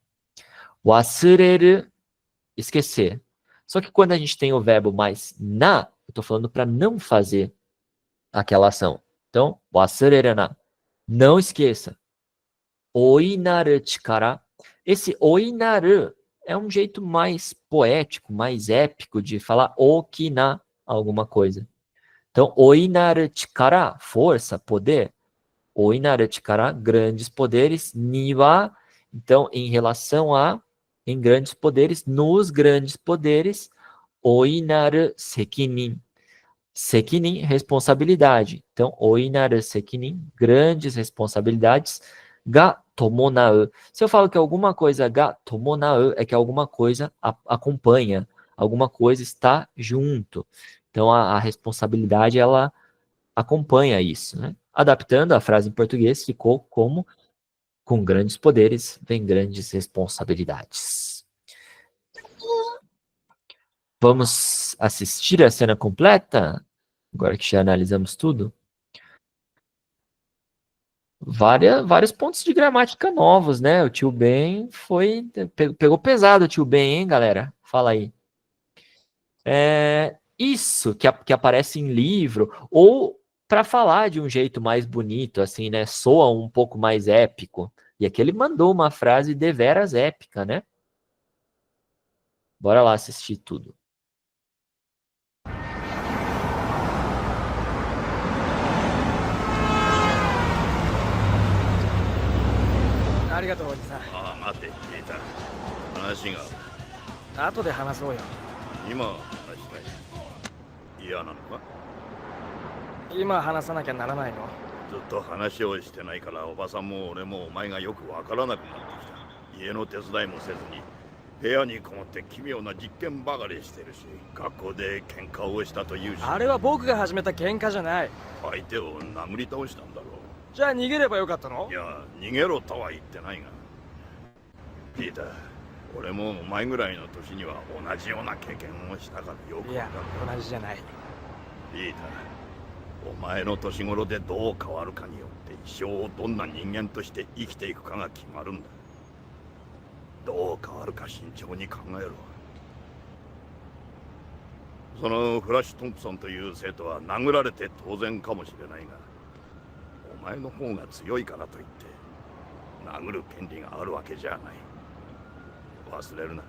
Wasureru, esquecer. Só que quando a gente tem o verbo mais na, eu tô falando para não fazer aquela ação. Então, wasureru na. Não esqueça. Oinaru chikara. Esse oinaru é um jeito mais poético, mais épico de falar okina alguma coisa. Então, oinaru chikara, força, poder. Oinaru chikara, grandes poderes. Niwa, então, em relação a, em grandes poderes, nos grandes poderes. Oinaru sekinin. Sekinin, responsabilidade. Então, oinaru sekinin, grandes responsabilidades. Ga tomonau. Se eu falo que alguma coisa ga tomonau, é que alguma coisa acompanha, alguma coisa está junto. Então, a responsabilidade, ela acompanha isso, né? Adaptando a frase em português, ficou como: com grandes poderes vem grandes responsabilidades. Vamos assistir a cena completa? Agora que já analisamos tudo. Vários pontos de gramática novos, né? O tio Ben pegou pesado o tio Ben, hein, galera? Fala aí. Isso que aparece em livro, ou para falar de um jeito mais bonito, assim, né? Soa um pouco mais épico. E aqui ele mandou uma frase deveras épica, né? Bora lá assistir tudo. ありがとうおじさん。ああ、待て、聞いた。話が後で話そうよ。今話したい。嫌なのか？今話さなきゃならないの？ずっと話をしてないからおばさんも俺もお前がよくわからなくなってきた。家の手伝いもせずに部屋にこもって奇妙な実験ばかりしてるし、学校で喧嘩をしたというし。あれは僕が始めた喧嘩じゃない。相手を殴り倒したんだろう。じゃあ逃げればよかったの？いや、逃げろとは言ってないが。ピーター、俺もお前ぐらいの年には同じような経験をしたからよくわかる。いや、同じじゃない。ピーター、お前の年頃でどう変わるかによって一生をどんな人間として生きていくかが決まるんだ。どう変わるか慎重に考えろ。そのフラッシュ・トンプソンという生徒は殴られて当然かもしれないが、お前の方が強いからといって殴る権利があるわけじゃない。忘れるな。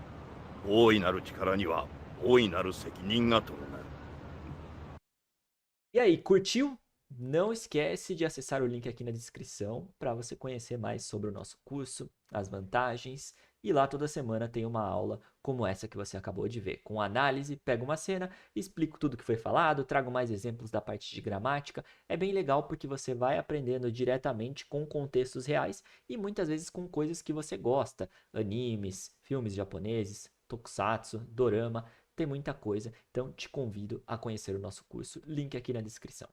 大いなる力には大いなる責任が伴う。E aí, curtiu? Não esquece de acessar o link aqui na descrição para você conhecer mais sobre o nosso curso, as vantagens e lá toda semana tem uma aula como essa que você acabou de ver, com análise, pego uma cena, explico tudo que foi falado, trago mais exemplos da parte de gramática. É bem legal porque você vai aprendendo diretamente com contextos reais e muitas vezes com coisas que você gosta, animes, filmes japoneses, tokusatsu, dorama, tem muita coisa. Então te convido a conhecer o nosso curso, link aqui na descrição.